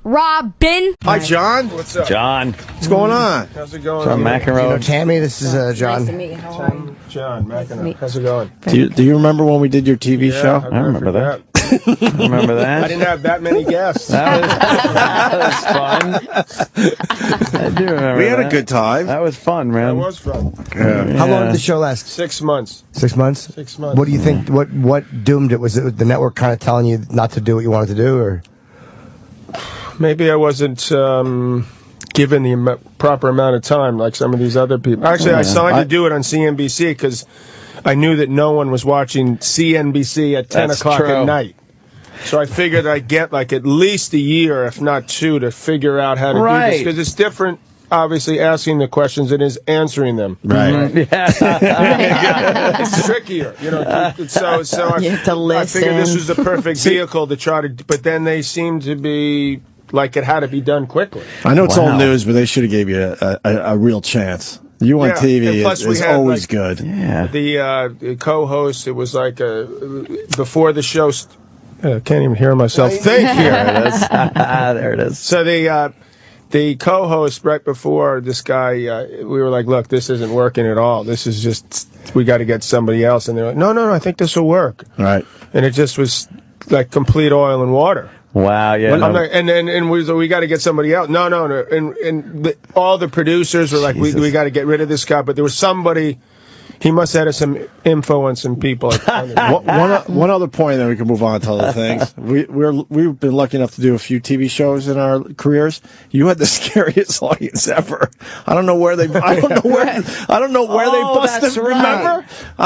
Robin. Hi, John. What's up? John. What's going on? How's it going? From McEnroe. You know, Tammy, this is John. Nice to meet you. How are you? John McEnroe. How's it going? Do you remember when we did your TV show? I remember that. Remember that? I didn't have that many guests. That was fun. I do remember We had that. a good time. That was fun, man. That was fun. Yeah. How long did the show last? 6 months. 6 months? 6 months. What do you think? What doomed it? Was it the network kind of telling you not to do what you wanted to do, or? Maybe I wasn't given the proper amount of time like some of these other people. Actually, I signed to do it on CNBC because I knew that no one was watching CNBC at 10 o'clock at night. So I figured I'd get like at least a year, if not 2, to figure out how to do this. Because it's different, obviously, asking the questions than it is answering them. Right. It's trickier, you know. So You have to I figured this listen. was the perfect vehicle to try to. But then they seem to be like it had to be done quickly. I know it's old news, but they should have gave you a real chance. You on TV is always good. Yeah. The co-host, it was like before the show. I can't even hear myself think here. There it is. There it is. So the co-host right before this guy, we were like, look, this isn't working at all. This is just, we got to get somebody else. And they're like, no, I think this will work. Right. And it just was like complete oil and water. Wow, yeah. I'm like, and we got to get somebody else. No. And all the producers were like, we got to get rid of this guy. But there was somebody. He must have had some info on some people. One other point, and then we can move on to other things. We've been lucky enough to do a few TV shows in our careers. You had the scariest audience ever. I don't know where they busted. That's Remember? right. I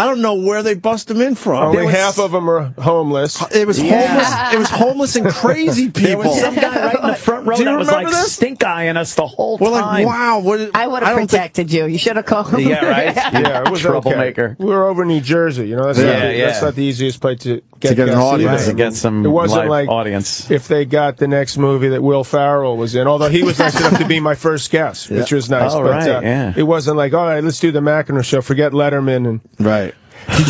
don't know where they bust them in from. Only half of them are homeless. It was homeless. It was homeless and crazy people. There was some guy right in the front row Do you that was remember like this? stink-eyeing us the whole We're time. like, wow. I would have protected you. You should have called. Yeah, right? Yeah, it was Troublemaker. okay. We were over in New Jersey. You know, that's not the easiest place to get an guests audience. either. To get some It wasn't live like audience. if they got the next movie that Will Ferrell was in, although he was nice enough to be my first guest, which was nice. Oh, but right, yeah. it wasn't like, all right, let's do the McEnroe show. Forget Letterman and Right.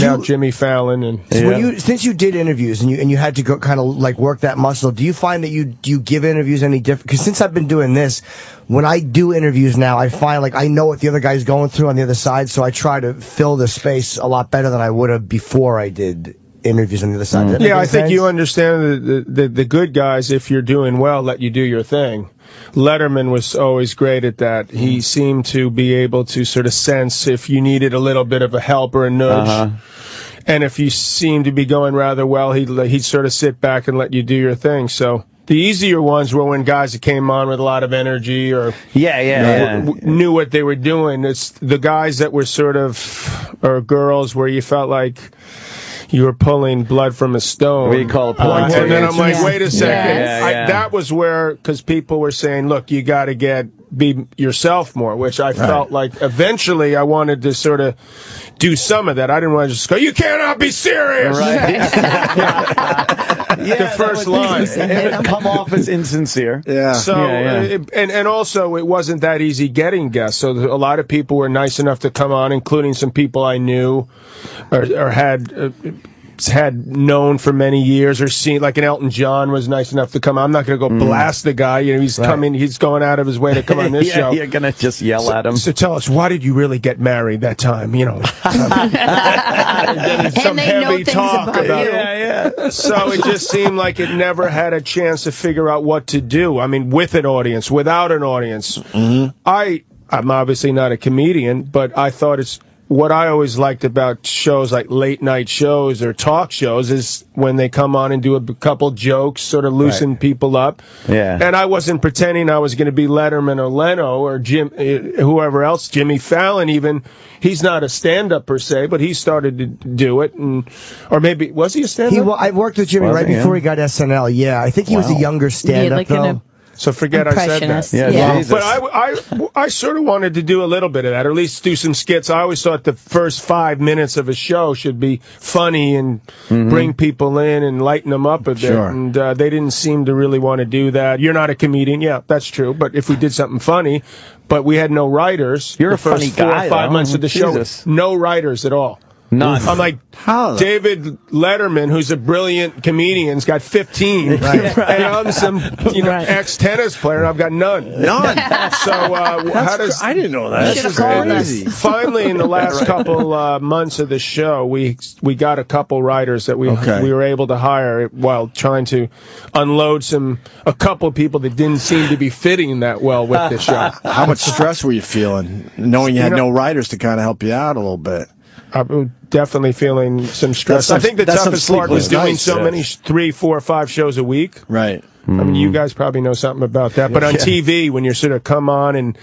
now Jimmy Fallon. And So since you did interviews and you had to go kind of like work that muscle, do you find that you give interviews any different? Because since I've been doing this, when I do interviews now, I find like I know what the other guy's going through on the other side, so I try to fill the space a lot better than I would have before I did interviews on the other side. Does that make I any think sense? you understand the good guys, if you're doing well, let you do your thing. Letterman was always great at that. He seemed to be able to sort of sense if you needed a little bit of a help or a nudge. And if you seemed to be going rather well, he'd sort of sit back and let you do your thing. So the easier ones were when guys that came on with a lot of energy or knew what they were doing. It's the guys that were sort of, or girls where you felt like you were pulling blood from a stone. We call it pulling and then I'm like, Yeah. wait a second. Yeah. That was where, because people were saying, look, you got to be yourself more, which I felt like eventually I wanted to sort of do some of that. I didn't want to just go, you cannot be serious. Right. The first line. It would come off as insincere. Yeah. So, and also, it wasn't that easy getting guests. So a lot of people were nice enough to come on, including some people I knew or had known for many years or seen, like an Elton John was nice enough to come on. I'm not going to go blast the guy. You know, he's coming, he's going out of his way to come on this show. You're going to just yell at him. So tell us, why did you really get married that time? You know, some they heavy know things talk about you. Yeah. So it just seemed like it never had a chance to figure out what to do. I mean, with an audience, without an audience. I'm obviously not a comedian, but I thought what I always liked about shows like late night shows or talk shows is when they come on and do a couple jokes, sort of loosen people up. Yeah. And I wasn't pretending I was going to be Letterman or Leno or whoever else, Jimmy Fallon even. He's not a stand-up per se, but he started to do it. Or maybe, was he a stand-up? I worked with Jimmy before he got SNL, yeah. I think he was a younger stand-up, though. So forget I said that. Yeah. But I sort of wanted to do a little bit of that, or at least do some skits. I always thought the first 5 minutes of a show should be funny and bring people in and lighten them up a bit. Sure. And they didn't seem to really want to do that. You're not a comedian. Yeah, that's true. But if we did something funny, but we had no writers. You're the a funny first 4 guy, or 5 though. months of the show, Jesus. no writers at all. None. I'm like, How? David Letterman, who's a brilliant comedian, has got 15. And I'm some, ex-tennis player, and I've got none. None. So, how does... I didn't know that. You should have called us. Finally, in the last couple months of the show, we got a couple writers that we were able to hire while trying to unload a couple of people that didn't seem to be fitting that well with the show. How much stress were you feeling, knowing you had no writers to kind of help you out a little bit? I'm definitely feeling some stress. I think the toughest part was doing so many 3, 4, 5 shows a week. Right. I mean, you guys probably know something about that. But on TV, when you're sort of come on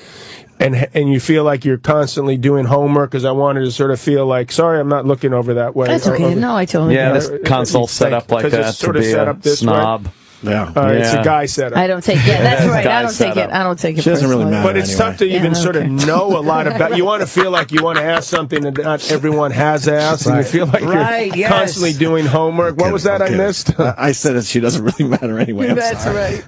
and you feel like you're constantly doing homework, because I wanted to sort of feel like, sorry, I'm not looking over that way. That's okay. No, I totally Yeah, get it. this console's set up like that it's sort to of be set a up this snob. way. Yeah. It's a guy setup. I don't take it. That's right. I don't Guy's take it. setup. I don't take it. She doesn't really personally. matter. But it's anyway. tough to even sort of know a lot about. You want to feel like you want to ask something that not everyone has asked, and you feel like you're constantly doing homework. What was that I missed? I said that she doesn't really matter anyway. That's right.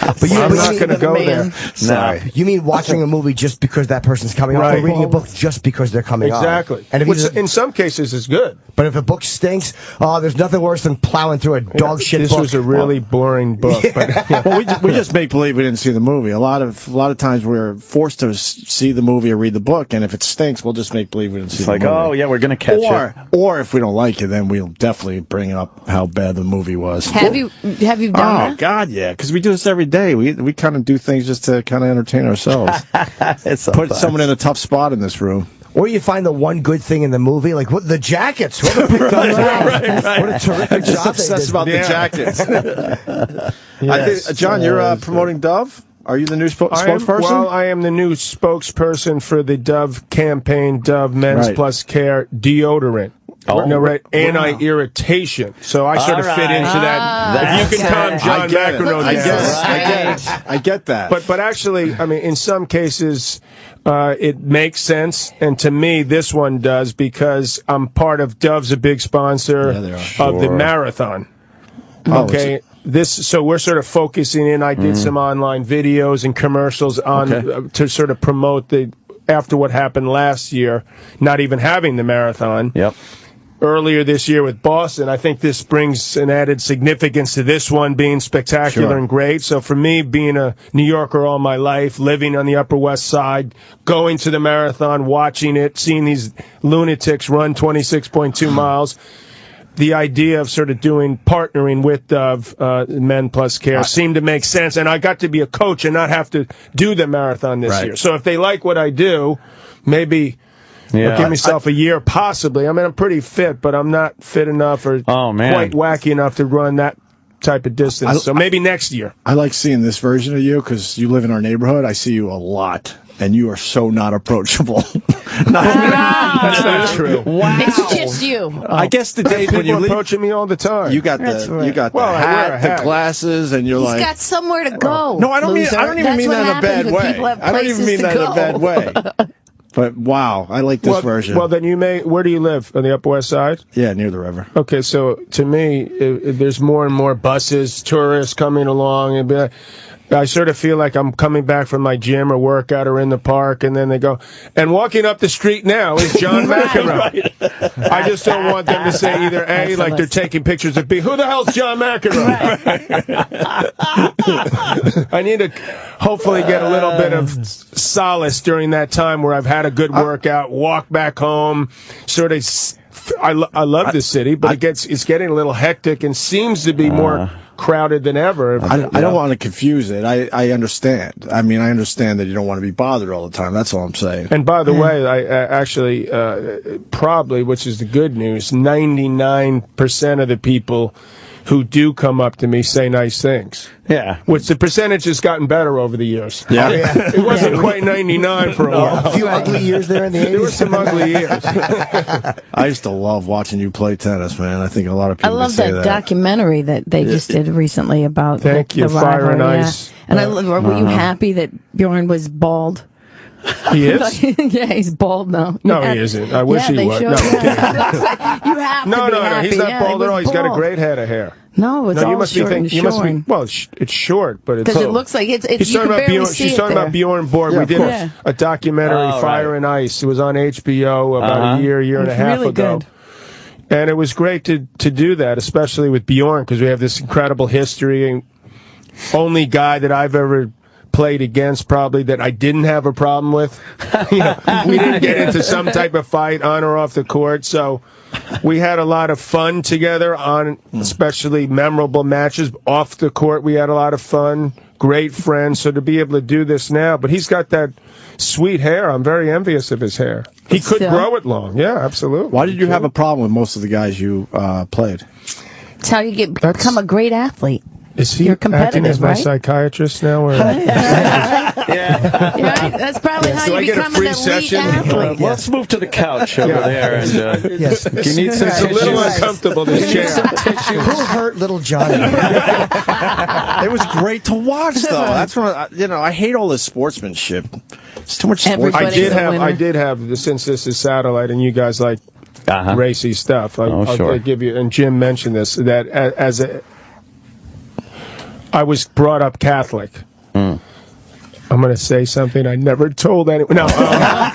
But I'm not going to go there. Sorry. You mean watching a movie just because that person's coming Right. on, or reading a book just because they're coming on? Exactly. And if Which you, in some cases is good. but if a book stinks, there's nothing worse than plowing through a dog shit This book. was a really boring book. But, Well, we just make believe we didn't see the movie. A lot of times we're forced to see the movie or read the book, and if it stinks, we'll just make believe we didn't see It's the like, movie. oh, yeah, we're going to catch it. Or if we don't like it, then we'll definitely bring up how bad the movie was. Have you done Oh that? God, yeah, because we do this every day. We kind of do things just to kind of entertain ourselves. It's so Put fun. someone in a tough spot in this room. Or you find the one good thing in the movie, like what the jackets. Whoever picked those out. What a terrific Just job they obsessed did. about the jackets. I think, John, you're promoting Dove. Are you the new spokesperson? I am the new spokesperson for the Dove campaign, Dove Men's Plus Care deodorant. Anti-irritation. So I sort of fit into that. If you can calm John McEnroe down. I get that. But actually, I mean, in some cases, it makes sense, and to me, this one does, because I'm part of Dove's a big sponsor of the marathon. Okay. So we're sort of focusing in. I did some online videos and commercials on to sort of promote after what happened last year, not even having the marathon. Yep. Earlier this year with Boston, I think this brings an added significance to this one being spectacular and great. So for me, being a New Yorker all my life, living on the Upper West Side, going to the marathon, watching it, seeing these lunatics run 26.2 miles, the idea of sort of partnering with Dove, Men Plus Care, seemed to make sense. And I got to be a coach and not have to do the marathon this year. So if they like what I do, maybe... I'll give myself a year, possibly. I mean, I'm pretty fit, but I'm not fit enough or quite wacky enough to run that type of distance. So maybe next year. I like seeing this version of you because you live in our neighborhood. I see you a lot, and you are so not approachable. That's not true. Wow. It's just you. I guess the days when you approaching me all the time. You got the I wear a hat, the glasses, and you're like. He's got somewhere to go. No, I don't loser. I don't even mean that in a bad way. I don't even mean that in a bad way. But wow, I like this version. Well, then where do you live? On the Upper West Side? Yeah, near the river. Okay, so to me, there's more and more buses, tourists coming along, and I sort of feel like I'm coming back from my gym or workout or in the park, and then they go, and walking up the street now is John McEnroe. I just don't want them to say either A, like they're taking pictures of B, who the hell's John McEnroe? I need to hopefully get a little bit of solace during that time where I've had a good workout, walk back home, sort of. I love this city, but it's getting a little hectic and seems to be more crowded than ever. I don't want to confuse it. I understand. I mean, I understand that you don't want to be bothered all the time. That's all I'm saying. And by the way, I actually probably, which is the good news, 99% of the people who do come up to me say nice things. Yeah. Which the percentage has gotten better over the years. Yeah. It wasn't quite 99 for a while. A few ugly years there in the 80s. There were some ugly years. I used to love watching you play tennis, man. I think a lot of people I love say that documentary that they just did recently about the Fire and rivalry, Ice. And were you happy that Bjorn was bald? He is? Yeah, he's bald now. No, he isn't. I wish he was. No, I'm kidding. You have to be happy. He's not Yeah, bald at all. He's got a bald. great head of hair. No, it's all short and shorn. Well, it's short, but it's... Because it looks like it's She's you talking can about barely Bjorn. see She's it talking there. about Bjorn Borg. Yeah, we of did course. a documentary, Fire and Ice. It was on HBO about a year and a half really ago. good. And it was great to do that, especially with Bjorn, because we have this incredible history. And only guy that I've ever played against, probably, that I didn't have a problem with. We didn't get into some type of fight on or off the court, so we had a lot of fun together on especially memorable matches. Off the court, we had a lot of fun. Great friends. So to be able to do this now, but he's got that sweet hair. I'm very envious of his hair. He could grow it long. Yeah, absolutely. Why did you have a problem with most of the guys you played? That's how you become a great athlete. Is he You're competitive, acting as my right? psychiatrist now? Or? Yeah. That's probably how you become an elite athlete. Let's move to the couch over there. And, Yes. you need some It's a little uncomfortable, this chair. Who hurt little Johnny? It was great to watch, though. That's what I hate all this sportsmanship. It's too much sports. I did have, since this is satellite and you guys like racy stuff, I'll give you, and Jim mentioned this, that I was brought up Catholic. I'm going to say something I never told anyone. No, a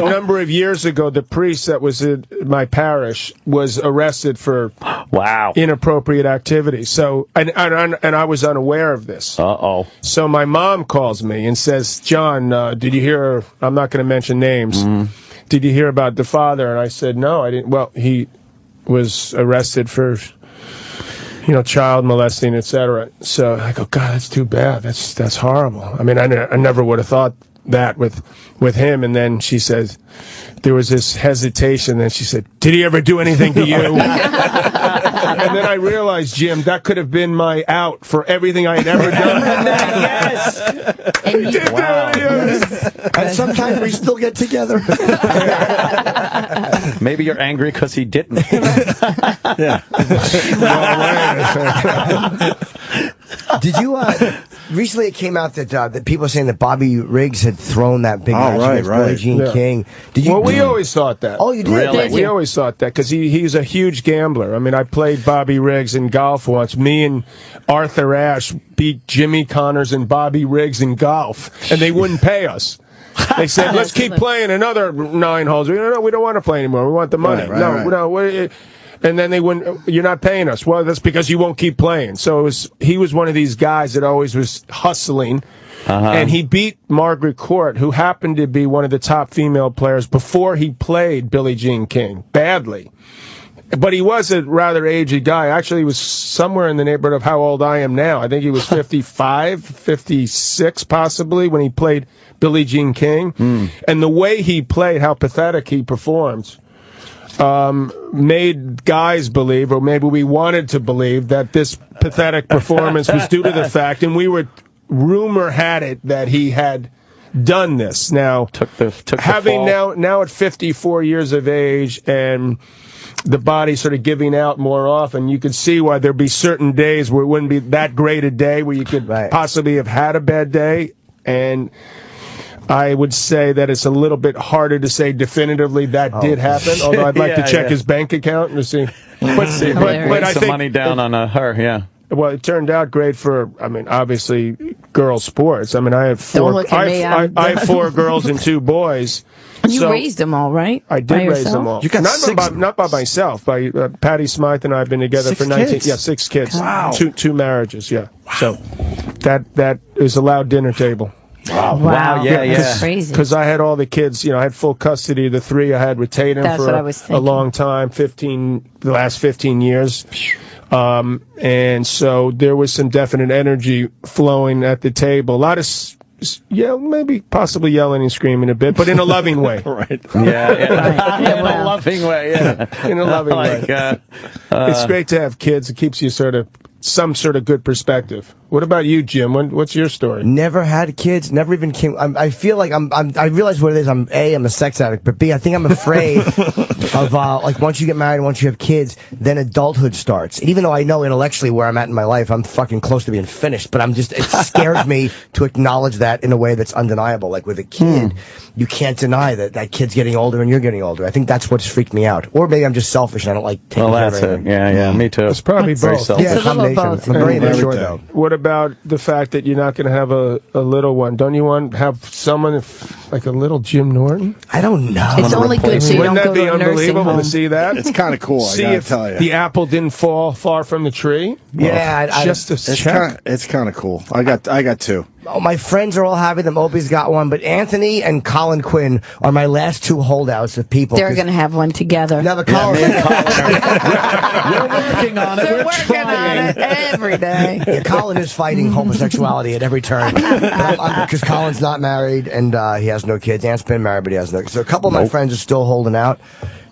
number of years ago, the priest that was in my parish was arrested for inappropriate activity. So, and I was unaware of this. So my mom calls me and says, "John, did you hear?" I'm not going to mention names. Did you hear about the father? And I said, "No, I didn't." Well, he was arrested for child molesting, etc. So I go, God, that's too bad. That's horrible. I mean, I never would have thought that with him. And then she says, there was this hesitation. And she said, did he ever do anything to you? And then I realized, Jim, that could have been my out for everything I had ever done. Yes. And sometimes we still get together. Maybe you're angry because he didn't. Did you recently it came out that people are saying that Bobby Riggs had thrown that big match against Billie Jean King. Did you? Well, we always thought that. Oh, you did? Really? We always thought that because he's a huge gambler. I mean, I played Bobby Riggs in golf once. Me and Arthur Ashe beat Jimmy Connors and Bobby Riggs in golf, and they wouldn't pay us. They said, let's keep playing another 9 holes. No, we don't want to play anymore. We want the money. No. And then they wouldn't, you're not paying us. Well, that's because you won't keep playing. So he was one of these guys that always was hustling. And he beat Margaret Court, who happened to be one of the top female players before he played Billie Jean King, badly. But he was a rather aged guy. Actually, he was somewhere in the neighborhood of how old I am now. I think he was 55, 56 possibly when he played Billie Jean King. And the way he played, how pathetic he performed, made guys believe, or maybe we wanted to believe, that this pathetic performance was due to the fact, and rumor had it that he had done this. Now, took the having fall. now at 54 years of age and the body sort of giving out more often, you could see why there'd be certain days where it wouldn't be that great a day, where you could possibly have had a bad day. And I would say that it's a little bit harder to say definitively that did happen, although I'd like to check his bank account and see. But I think money down on her, Well, it turned out great for, I mean, obviously, girl sports. I mean, I have four girls and 2 boys. And you raised them all, right? I did raise them all. You got not by myself. By Patty Smythe and I have been together for 19. Yeah, 6 kids. Wow. 2 marriages. Yeah. Wow. So that is a loud dinner table. Wow. Yeah. That's crazy. Because I had all the kids, I had full custody of the 3. I had retained them for a long time, the last 15 years. And so there was some definite energy flowing at the table. A lot of maybe possibly yelling and screaming a bit, but in a loving way. Right. In a loving way, In a loving way. It's great to have kids. It keeps you some sort of good perspective. What about you, Jim? What's your story? Never had kids. Never even came. I feel like I realize what it is. I'm a sex addict, but B, I think I'm afraid of like once you get married, once you have kids, then adulthood starts. And even though I know intellectually where I'm at in my life, I'm fucking close to being finished. But it scares me to acknowledge that in a way that's undeniable. Like with a kid, you can't deny that kid's getting older and you're getting older. I think that's what's freaked me out. Or maybe I'm just selfish and I don't like taking care of anything. Yeah, me too. It's probably very both. selfish. It's a little I'm very mature, though. What about the fact that you're not going to have a little one? Don't you want to have someone like a little Jim Norton? I don't know. It's only good so you don't go to a nursing home. Wouldn't that be unbelievable to see that? It's kind of cool, I gotta tell you. The apple didn't fall far from the tree? Yeah. It's kind of cool. I got two. Oh, my friends are all having them. Opie's got one, but Anthony and Colin Quinn are my last two holdouts of people. They're going to have one together. Now the Colin. We're working on it. They're working on it every day. Yeah, Colin is fighting homosexuality at every turn. Because Colin's not married and he has no kids. Ant's been married, but he has no kids. So a couple of my friends are still holding out.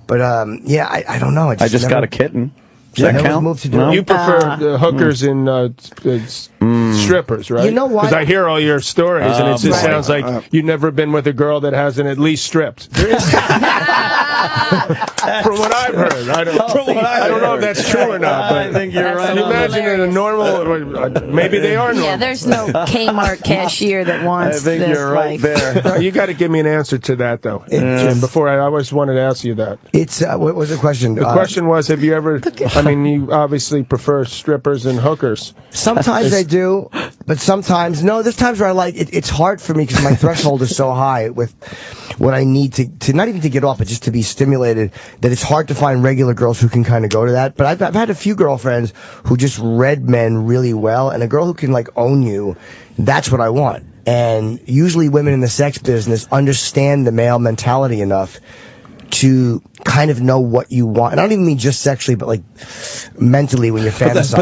But, yeah, I don't know. I just got a kitten. Does that count? No? You prefer the hookers and strippers, right? You know why? Because I hear all your stories, and it just sounds like you've never been with a girl that hasn't at least stripped. From what I've heard. I don't know if that's true or not. But I think you're right. Can you imagine in a normal... Maybe they are normal. Yeah, there's no Kmart cashier that wants this. I think you're right there. You got to give me an answer to that, though, Jim, before I always wanted to ask you that. It's what was the question? The question was, have you ever... I mean, you obviously prefer strippers and hookers. Sometimes I do, but sometimes no. There's times where I like it. It's hard for me because my threshold is so high with what I need to not even to get off, but just to be stimulated, that it's hard to find regular girls who can kind of go to that. But I've had a few girlfriends who just read men really well, and a girl who can like own you. That's what I want. And usually women in the sex business understand the male mentality enough to kind of know what you want. And I don't even mean just sexually, but like mentally when you're fantasizing.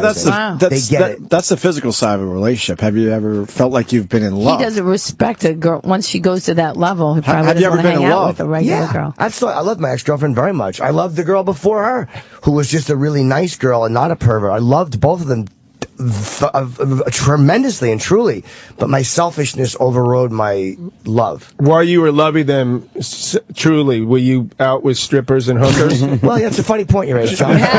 But that's the physical side of a relationship. Have you ever felt like you've been in love? He doesn't respect a girl. Once she goes to that level, he probably doesn't want to hang out with a regular girl. I love my ex-girlfriend very much. I loved the girl before her, who was just a really nice girl and not a pervert. I loved both of them tremendously and truly, but my selfishness overrode my love. While you were loving them truly, were you out with strippers and hookers? Well, that's a funny point you raised, John. Not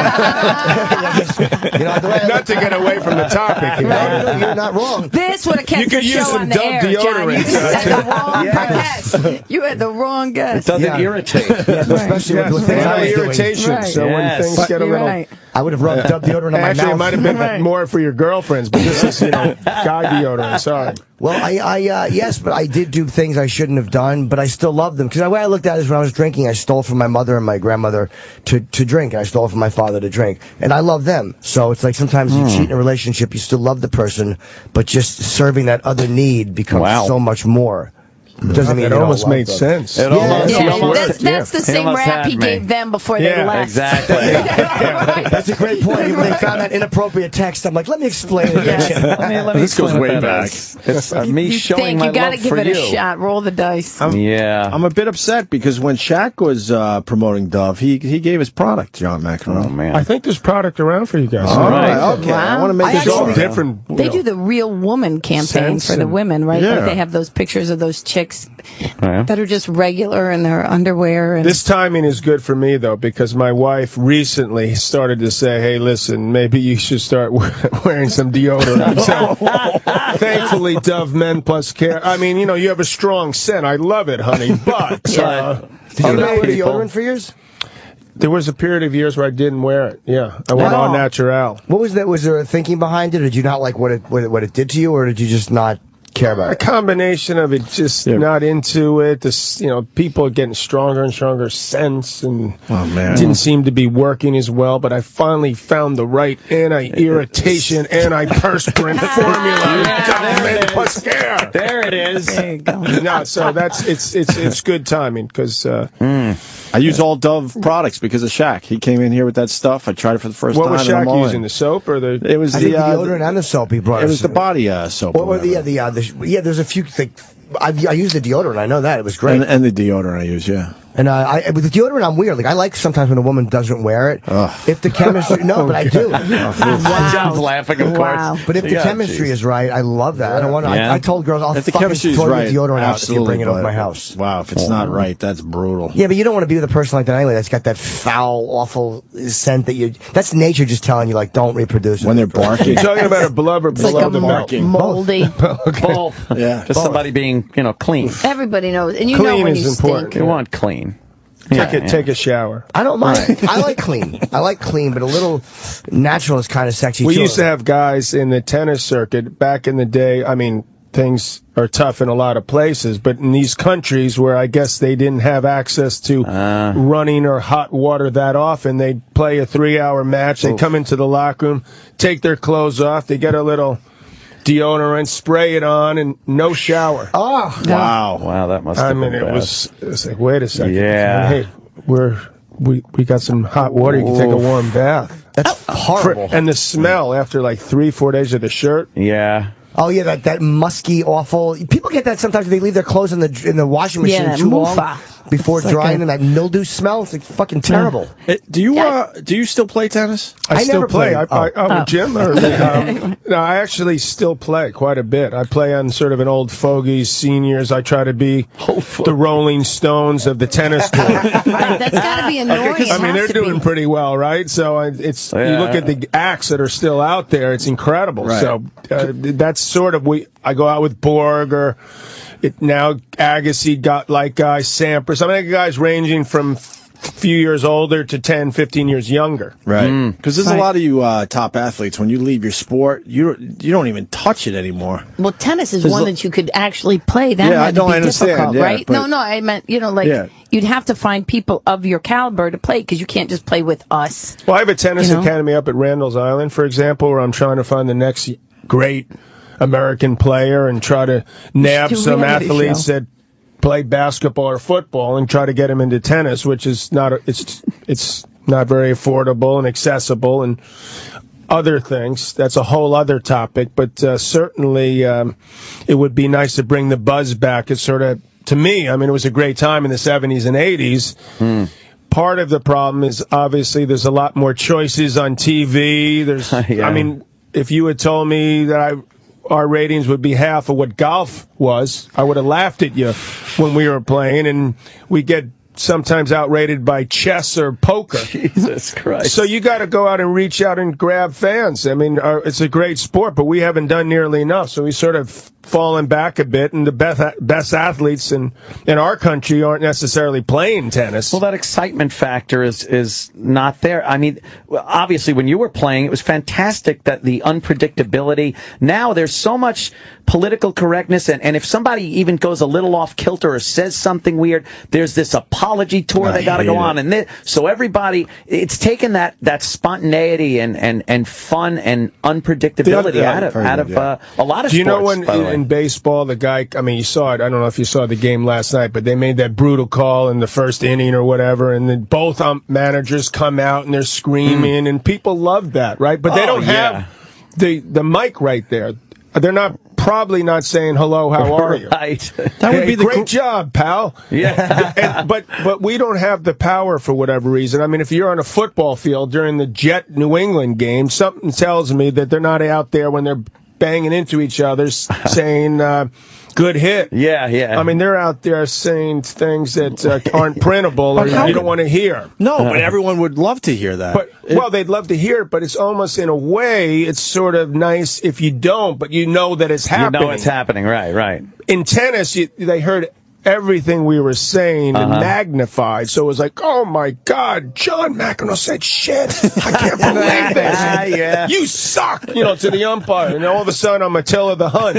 to get away from the topic. No, you're not wrong. This would have kept the show on the air, John. You had the wrong guess. You had the wrong guess. It doesn't irritate. Especially with things I was doing. Irritation. So when things get a little... I would have rubbed deodorant on my mouth. Actually, it might have been more for your girlfriends, but this is, guy deodorant. Sorry. Well, yes, but I did do things I shouldn't have done, but I still love them. Because the way I looked at it is when I was drinking, I stole from my mother and my grandmother to drink, and I stole from my father to drink. And I love them. So it's like sometimes you cheat in a relationship, you still love the person, but just serving that other need becomes so much more. Doesn't mean it almost made sense. That's the same rap he gave them before they left. Exactly. That's a great point. When they found that inappropriate text, I'm like, let me explain it. Let me this goes way back. It's me showing my love for you. You got to give it a shot. Roll the dice. I'm a bit upset because when Shaq was promoting Dove, he gave his product, John McEnroe. Oh, man. I think there's product around for you guys. All right. Okay. Wow. I want to make sure. Different. They do the Real Woman campaign for the women, right? Yeah. Like they have those pictures of those chicks that are just regular in their underwear. And this timing is good for me, though, because my wife recently started to say, hey, listen, maybe you should start wearing some deodorant. So, thankfully, Dove Men Plus Care. I mean, you have a strong scent. I love it, honey. But did you wear deodorant for years? There was a period of years where I didn't wear it. Yeah, I went all natural. What was that? Was there a thinking behind it? Or did you not like what it did to you, or did you just not care about it? A combination of it, just not into it. This, people are getting stronger and stronger scents, and didn't seem to be working as well. But I finally found the right anti-irritation, anti-perspirant formula. There it is. there you go. No, so it's good timing because I use all Dove products because of Shaq. He came in here with that stuff. I tried it for the first time. What was Shaq using? The soap or the? It was the deodorant and the soap he brought. It was the body soap. There's a few things. I use the deodorant. I know that. It was great. And the deodorant I use, yeah. And with the deodorant, I'm weird. Like I like sometimes when a woman doesn't wear it. If the chemistry, but I do. John's laughing, of course. But if the chemistry is right, I love that. I don't want. I told girls, I'll fucking throw the deodorant out if you bring it over my house. Wow, if it's not right, that's brutal. Yeah, but you don't want to be with a person like that anyway. That's got that foul, awful scent that that's nature just telling you like don't reproduce. When they're barking. You're talking about a blubber below the barking. Moldy. Both. Yeah. Just somebody being, clean. Everybody knows, and you clean know when is you important. stink. You want clean. Take a shower. I don't mind. I like clean. But a little natural is kind of sexy. We used to have guys in the tennis circuit back in the day. I mean, things are tough in a lot of places, but in these countries where I guess they didn't have access to running or hot water that often, they'd play a 3-hour match. They'd come into the locker room, take their clothes off, they get a little deodorant, spray it on, and no shower. Oh, wow, that must have been bad. It was like, wait a second. Yeah. Hey, we got some hot water. You can take a warm bath. That's horrible. And the smell after like 3-4 days of the shirt. Yeah. Oh yeah, that musky, awful. People get that sometimes if they leave their clothes in the washing machine too long before drying, and that mildew smell. It's like fucking terrible. Do you still play tennis? I still never play. played. Jim? Or, no, I actually still play quite a bit. I play on sort of an old fogies, seniors. I try to be the Rolling Stones of the tennis tour. That's got to be annoying. I mean, they're doing pretty well, right? So you look at the acts that are still out there. It's incredible. Right. So that's sort of I go out with Borg or now Agassi got like guys Sampras. I mean, guys ranging from a few years older to 10, 15 years younger. Right. Because there's a lot of you top athletes, when you leave your sport, you don't even touch it anymore. Well, tennis is one that you could actually play. That I had don't to be understand, difficult, right? but- No, I meant, you'd have to find people of your caliber to play because you can't just play with us. Well, I have a tennis academy up at Randall's Island, for example, where I'm trying to find the next great American player and try to nab some athletes that play basketball or football and try to get them into tennis, which is it's not very affordable and accessible and other things. That's a whole other topic, but certainly it would be nice to bring the buzz back. It's sort of, to me, I mean, it was a great time in the 70s and 80s. Part of the problem is obviously there's a lot more choices on TV. There's, I mean, if you had told me that our ratings would be half of what golf was, I would have laughed at you when we were playing, and we get sometimes outrated by chess or poker. Jesus Christ. So you got to go out and reach out and grab fans. I mean, it's a great sport, but we haven't done nearly enough. So we sort of fallen back a bit, and the best athletes in our country aren't necessarily playing tennis. Well, that excitement factor is not there. I mean, obviously, when you were playing, it was fantastic that the unpredictability. Now there's so much political correctness, and if somebody even goes a little off kilter or says something weird, there's this apology tour they got to go on, and so everybody, it's taken that spontaneity and fun and unpredictability out of a lot of sports. Do you know when in baseball, the guy, I mean, you saw it, I don't know if you saw the game last night, but they made that brutal call in the first inning or whatever, and then both managers come out and they're screaming, and people love that, right? But they don't have the mic right there. They're probably not saying, hello, how are you? Right. That would be the great job, pal. Yeah. But we don't have the power for whatever reason. I mean, if you're on a football field during the Jet New England game, something tells me that they're not out there when they're banging into each other saying, good hit. Yeah. I mean, they're out there saying things that aren't printable or you don't want to hear. No, but everyone would love to hear that. Well, they'd love to hear it, but it's almost, in a way, it's sort of nice if you don't, but you know that it's happening. You know it's happening, right. In tennis, they heard everything we were saying and magnified. So it was like, oh my God, John McEnroe said shit. I can't believe this. Yeah. You suck, to the umpire. And all of a sudden, I'm Attila the Hun.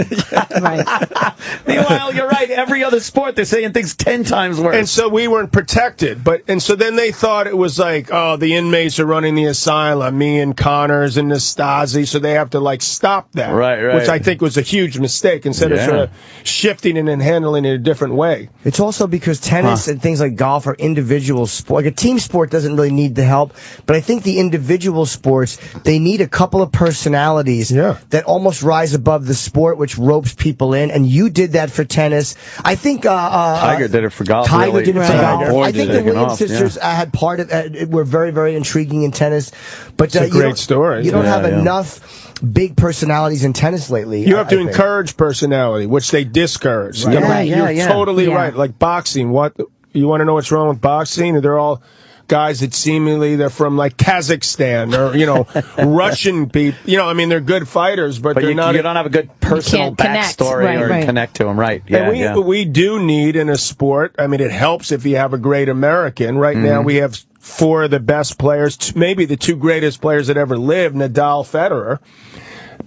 Meanwhile, you're right. Every other sport, they're saying things 10 times worse. And so we weren't protected. And so then they thought it was like, oh, the inmates are running the asylum, me and Connors and Nastasi, so they have to stop that. Right. Which I think was a huge mistake, instead of sort of shifting it and handling it a different way. It's also because tennis and things like golf are individual sport. Like a team sport doesn't really need the help, but I think the individual sports, they need a couple of personalities that almost rise above the sport, which ropes people in, and you did that for tennis. I think Tiger did it for golf. Tiger did it for golf. Boy, I think the Williams sisters had part of were very, very intriguing in tennis. But it's a great story. You don't have enough big personalities in tennis lately. You have to encourage personality, which they discourage. Right. You're totally right. Like boxing, you want to know what's wrong with boxing? They're all guys that seemingly they're from like Kazakhstan or Russian people. I mean, they're good fighters, but they're not. You don't have a good personal backstory or connect to them, right? Yeah, and we do need in a sport. I mean, it helps if you have a great American. Right now, we have 4 of the best players, maybe the 2 greatest players that ever lived, Nadal, Federer.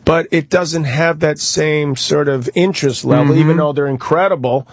But it doesn't have that same sort of interest level, even though they're incredible,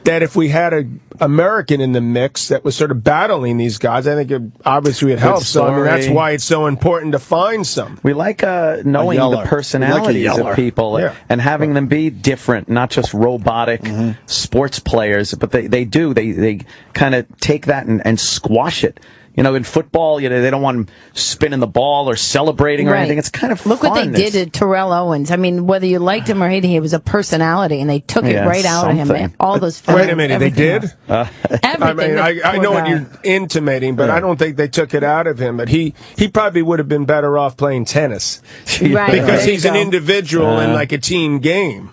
that if we had an American in the mix that was sort of battling these guys, I think it obviously would help. So, I mean, that's why it's so important to find some. We like knowing the personalities of people and having them be different, not just robotic sports players, but they do. They kind of take that and squash it. In football, they don't want him spinning the ball or celebrating or anything. It's kind of fun. Look what they did to Terrell Owens. I mean, whether you liked him or hated him, he was a personality, and they took it right out of him. All those films. Wait a minute, they did? Everything. I know what you're intimating, but I don't think they took it out of him. But he probably would have been better off playing tennis. Because he's an individual in like a team game.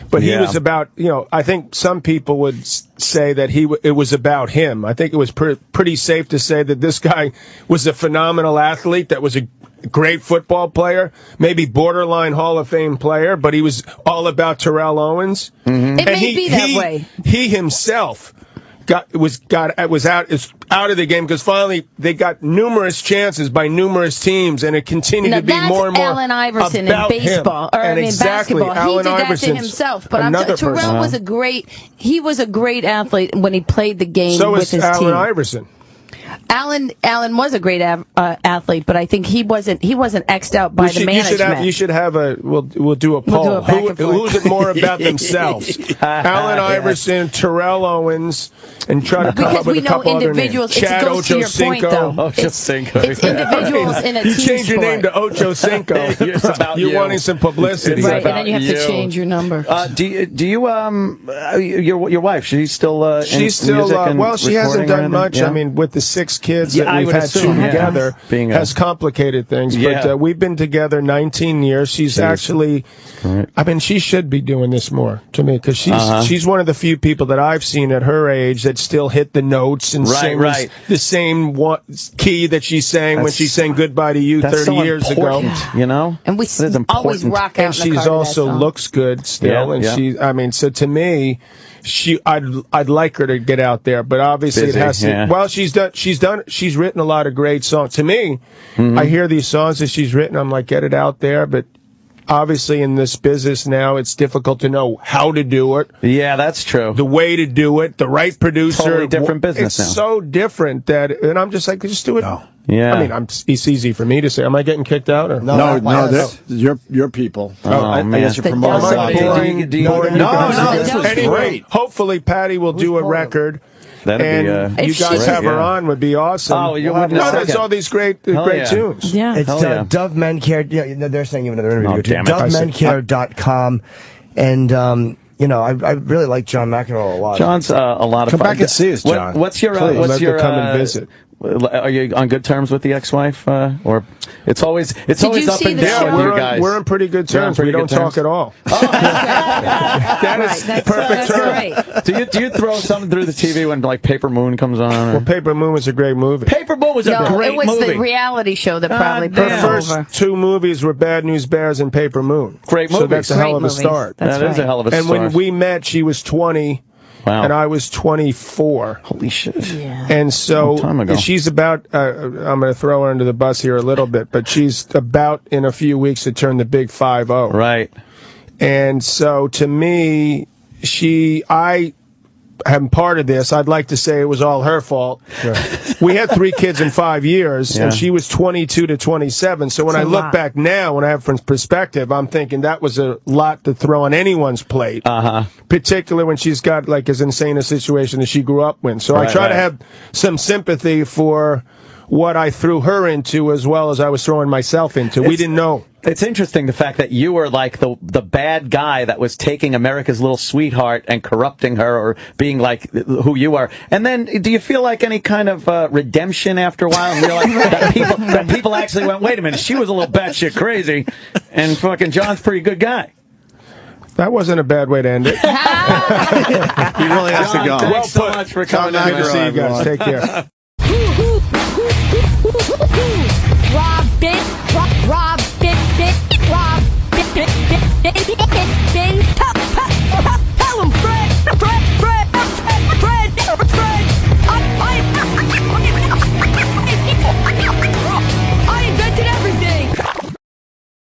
But he was about, I think some people would say that it was about him. I think it was pretty safe to say that this guy was a phenomenal athlete, that was a great football player, maybe borderline Hall of Fame player, but he was all about Terrell Owens. It may be that way. He himself was out of the game because finally they got numerous chances by numerous teams, and it continued to be more and more Allen Iverson in baseball, basketball. He did that to himself. But Terrell was a great athlete when he played the game with his team. So was Allen Iverson. Allen was a great athlete, but I think he wasn't X'd out by the management. You should have we'll do a poll. Who's it more about themselves? Allen Iverson, Terrell Owens, and try to come up with a couple other names. Chad Ochocinco. It's individuals in a team sport. You change your name to Ochocinco. You're wanting some publicity. Right, and then you have to change your number. Do you your wife? She's still she's still well, she hasn't done much. I mean, with the 6 kids that we've had together has complicated things. But we've been together 19 years. She's actually, I mean, she should be doing this more to me because she's one of the few people that I've seen at her age that still hit the notes and sing the same key that she sang when she sang Goodbye to You 30 years ago. And we always rock out. And she's also looks good still. And she, I mean, so to me, I'd like her to get out there, but obviously it has to. Well, she's written a lot of great songs. To me, I hear these songs that she's written. I'm like, get it out there. But obviously, in this business now, it's difficult to know how to do it. Yeah, that's true. The way to do it, the right producer. Totally different business now. It's so different and I'm just like, just do it. No. Yeah. I mean, it's easy for me to say. Am I getting kicked out? Or? No, your people. I guess you're promoting. This was great. Hopefully, Patty will do a record. And you guys have her on would be awesome. Oh, you wouldn't. There's all these great tunes. Yeah. It's Dove Men Care. They're saying even another interview. DoveMenCare.com. And I really like John McEnroe a lot. John's a lot of fun. Come back and see us, John. Let her come and visit. Are you on good terms with the ex-wife, or it's always up and down with you guys? We're on pretty good terms. We don't talk at all. That is perfect term. Do you throw something through the TV when like Paper Moon comes on? Well, Paper Moon was a great movie. Paper Moon was a great movie. It was the reality show that probably put The first 2 movies were Bad News Bears and Paper Moon. Great movies. So that's a hell of a start. That is a hell of a start. And when we met, she was 20. Wow. And I was 24. Holy shit. Yeah. And so she's about, I'm going to throw her under the bus here a little bit, but she's about in a few weeks to turn the big 5-0. Right. And so to me, I am part of this. I'd like to say it was all her fault. Sure. We had 3 kids in 5 years, and she was 22 to 27. So when I look back now, when I have from perspective, I'm thinking that was a lot to throw on anyone's plate. Particularly when she's got like as insane a situation as she grew up in. So I try to have some sympathy for what I threw her into as well as I was throwing myself into. We didn't know. It's interesting the fact that you were like the bad guy that was taking America's little sweetheart and corrupting her or being like who you are. And then do you feel like any kind of redemption after a while and realize that people actually went, wait a minute, she was a little batshit crazy and fucking John's a pretty good guy. That wasn't a bad way to end it. He really has to go. Thanks so much for coming. Good to see you guys. Take care. baby.